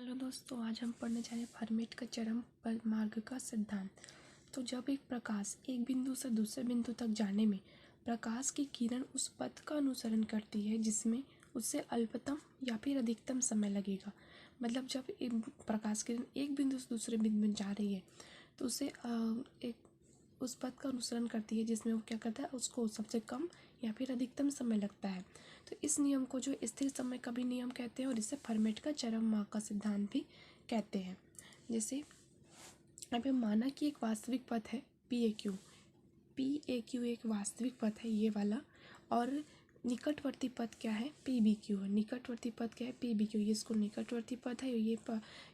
Hello दोस्तों, आज हम पढ़ने जा रहे हैं फर्मेट का चरम मार्ग का सिद्धांत। तो जब एक प्रकाश एक बिंदु से दूसरे बिंदु तक जाने में प्रकाश की किरण उस पथ का अनुसरण करती है जिसमें उससे अल्पतम या फिर अधिकतम समय लगेगा। मतलब जब एक प्रकाश किरण एक बिंदु से दूसरे बिंदु में जा रही है तो उसे एक उस पथ का अनुसरण करती है जिसमें वो क्या करता है, उसको सबसे कम या फिर अधिकतम समय लगता है। तो इस नियम को जो स्थिर समय का भी नियम कहते हैं और इसे फर्मेट का चरम मार्ग का सिद्धांत भी कहते हैं। जैसे यहाँ पे माना कि एक वास्तविक पथ है पी ए क्यू एक वास्तविक पथ है ये वाला, और निकटवर्ती पथ क्या है, PBQ है। निकटवर्ती पथ क्या है, PBQ। ये इसको निकटवर्ती पथ है,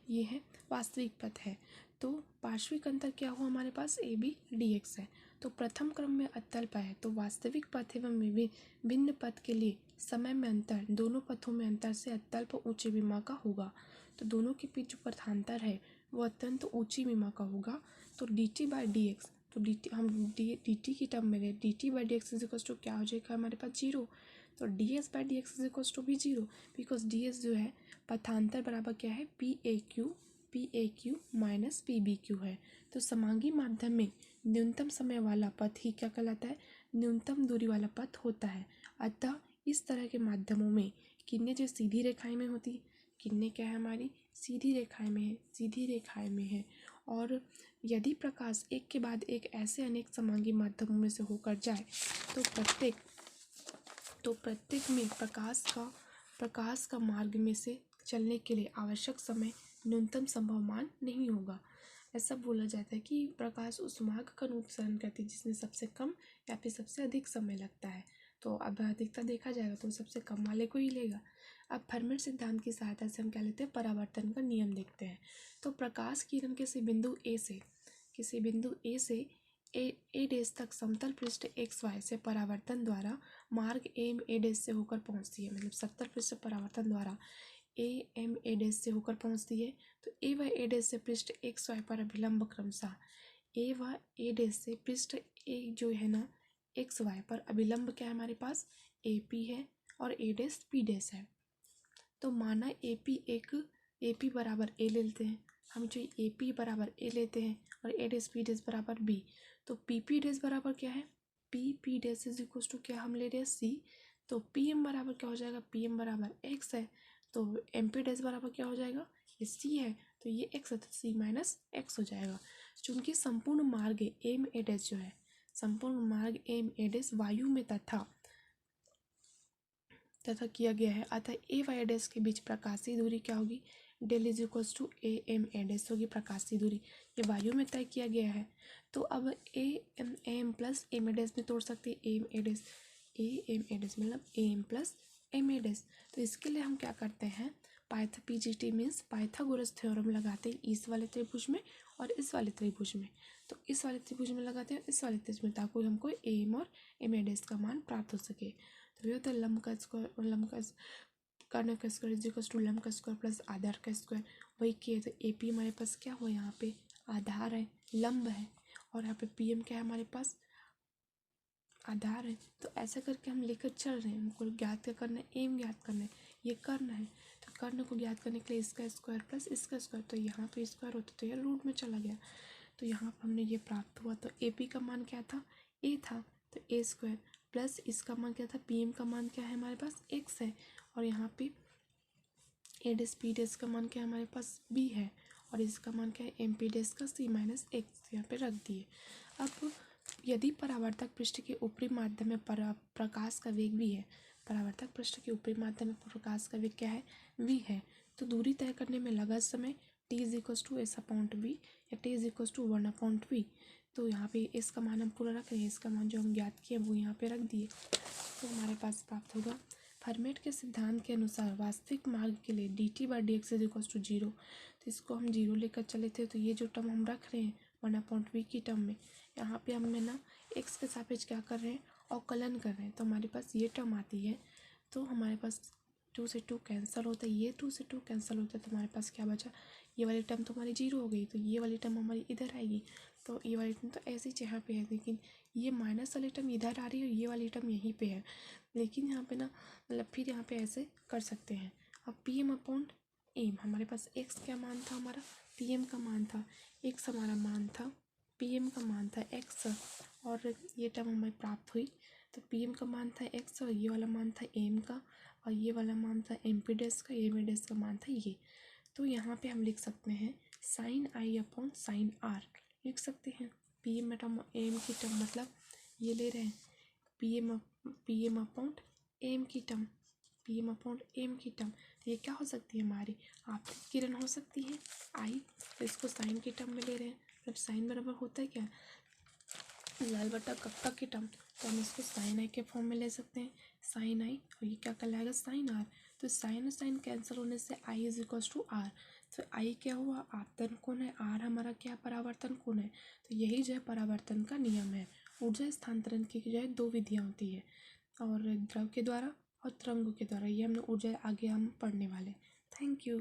ये है वास्तविक पथ है। तो पार्श्विक अंतर क्या हुआ हमारे पास, ABDX है। तो प्रथम क्रम में अतल्प है, तो वास्तविक पथ एवं भिन्न पथ के लिए समय में अंतर दोनों पथों में अंतर से अतल्प ऊंची विमा का होगा। तो दोनों के बीच जो पथांतर है वो अत्यंत ऊंची विमा का होगा। तो dt/dx, तो dt की टर्म में dt/dx क्या हो जाएगा हमारे पास 0। तो ds/dx भी 0, बिकॉज ds जो है पथांतर बराबर क्या है, PAQ माइनस PBQ है। तो समांगी माध्यम में न्यूनतम समय वाला पथ ही क्या कहलाता है, न्यूनतम दूरी वाला पथ होता है। अतः इस तरह के माध्यमों में किरणें जो सीधी रेखाएं में होती है, किरणें क्या है हमारी सीधी रेखाएं में है। और यदि प्रकाश एक के बाद एक ऐसे अनेक समांगी माध्यमों में से होकर जाए तो प्रत्येक में प्रकाश का मार्ग में से चलने के लिए आवश्यक समय न्यूनतम संभव मान नहीं होगा। ऐसा बोला जाता है कि प्रकाश उस मार्ग का अनुसरण करती है जिसमें सबसे कम या फिर सबसे अधिक समय लगता है। तो अब अधिकता देखा जाएगा तो सबसे कम वाले को ही लेगा। अब फर्मेट सिद्धांत की सहायता से हम क्या लेते हैं, परावर्तन का नियम देखते हैं। तो प्रकाश किरण किसी बिंदु ए से ए डेश तक समतल पृष्ठ XY से परावर्तन द्वारा मार्ग ए डेश से होकर पहुंचती है। मतलब समतल पृष्ठ परावर्तन द्वारा ए डेश से होकर पहुंचती है। तो ए व ए डेश से पृष्ठ XY पर अभिलंब क्रमशः ए व ए डेश से पृष्ठ ए जो है ना XY पर अभिलंब क्या है हमारे पास, AP है और ए डेश P डेश है। तो माना AP बराबर A ले लेते हैं, हम जो AP बराबर A लेते हैं और A डेश P डेश बराबर B। तो PP डेश बराबर क्या है, PP dash is equal to क्या हम ले रहे हैं C। तो PM बराबर क्या हो जाएगा, PM बराबर X है। तो MP डेश बराबर क्या हो जाएगा, ये C है तो ये X है, तो C माइनस X हो जाएगा। चूंकि संपूर्ण मार्ग AM डेश जो है, संपूर्ण मार्ग AM डेश वायु में तथा किया गया है, अतः ए वाई डैश के बीच प्रकाशीय दूरी क्या होगी, del is equals to AM dash होगी प्रकाशीय दूरी, ये वायु में तय किया गया है। तो अब AM plus M A dash में तोड़ सकते हैं, AM डैश मतलब AM प्लस एम डैश। तो इसके लिए हम क्या करते हैं, PGT मीन्स पाइथागोरस थ्योरम लगाते हैं इस वाले त्रिभुज में और इस वाले त्रिभुज में। तो इस वाले त्रिभुज में लगाते हैं इस वाले त्रिभुज में, ताकि हमको AM और एम डैश का मान प्राप्त हो सके। तो ये होता है लंब का स्क्वायर, कर्ण का स्क्वायर इज इक्वल टू लंब का स्क्वायर प्लस आधार का स्क्वायर। वही किए तो AP हमारे पास क्या हुआ, यहाँ पे आधार है, लंब है, और यहाँ पे PM क्या है हमारे पास, आधार है। तो ऐसा करके हम लेकर चल रहे हैं, हमको ज्ञात क्या करना है, एम ज्ञात करना है, ये कर्ण है। तो कर्ण को ज्ञात करने के लिए इसका स्क्वायर प्लस इसका स्क्वायर, तो यहाँ पे स्क्वायर होता तो ये रूट में चला गया। तो यहाँ पर हमने ये प्राप्त हुआ। तो AP का मान क्या था, A था, तो A स्क्वायर प्लस इसका मान क्या था, PM का मान क्या है हमारे पास X है, और यहाँ पे A डेस P डेस का मान क्या है हमारे पास B है, और इसका मान क्या है MP डेस का C माइनस X यहाँ पे रख दिए। अब यदि परावर्तक पृष्ठ के ऊपरी माध्यम में प्रकाश का वेग भी है, परावर्तक पृष्ठ के ऊपरी माध्यम में प्रकाश का वेग क्या है, V है, तो दूरी तय करने में लगा समय T is equal to S/V या T is equal to 1/V। तो यहाँ पे इसका मान हम पूरा रख रहे हैं, इसका मान जो हम ज्ञात किए वो यहाँ पे रख दिए, तो हमारे पास प्राप्त होगा। फर्मेट के सिद्धांत के अनुसार वास्तविक मार्ग के लिए dt/dx इज इक्वल टू 0। तो इसको हम 0 लेकर चले थे, तो ये जो टर्म हम रख रहे हैं 1/V की टर्म में, यहाँ पे हमने ना x के सापेक्ष क्या कर रहे हैं, अवकलन कर रहे हैं, तो हमारे पास ये टर्म आती है। तो हमारे पास 2 से 2 कैंसिल होता है, ये 2 से 2 कैंसिल होता है, तो हमारे पास क्या बचा, ये वाली टर्म तो हमारी 0 हो गई, तो ये वाली टर्म हमारी इधर आएगी। तो ये वाली टर्म तो ऐसे ही यहाँ पे है, लेकिन ये माइनस वाली टर्म इधर आ रही है और ये वाली टर्म यहीं पे है। लेकिन यहाँ पे ना मतलब फिर यहाँ पे ऐसे कर सकते हैं। अब PM अपॉन एम, हमारे पास एक्स क्या मान था, हमारा पीएम का मान था, एक्स हमारा मान था, पीएम का मान था एक्स, और ये टर्म हमें प्राप्त हुई। तो पीएम का मान था एक्स और ये वाला मान था एम का, और ये वाला मान था एम पी डैश का, एम ए डैश का मान था ये। तो यहाँ पे हम लिख सकते हैं sine i upon sine r लिख सकते हैं। पीएम टर्म एम की टर्म मतलब ये ले रहे हैं पीएम अपॉन एम की टर्म, पीएम अपॉन एम की टर्म। तो ये क्या हो सकती है, हमारी आपतित किरण हो सकती है आई। तो इसको साइन की टर्म में ले रहे हैं, जब साइन बराबर होता है क्या, लाल बटा कक्का की टर्म, तो हम इसको साइन आई के फॉर्म में ले सकते हैं, साइन आई, और ये क्या कहलाएगा साइन आर। तो साइन और साइन कैंसिल होने से I is equals to are. तो आई क्या हुआ, आपतन कोण है, आर हमारा क्या परावर्तन कोण है। तो यही जो है परावर्तन का नियम है। ऊर्जा स्थानांतरण की जो है दो विधियाँ होती है, और द्रव के द्वारा और तरंगों के द्वारा। ये हमने ऊर्जा आगे हम पढ़ने वाले। Thank you.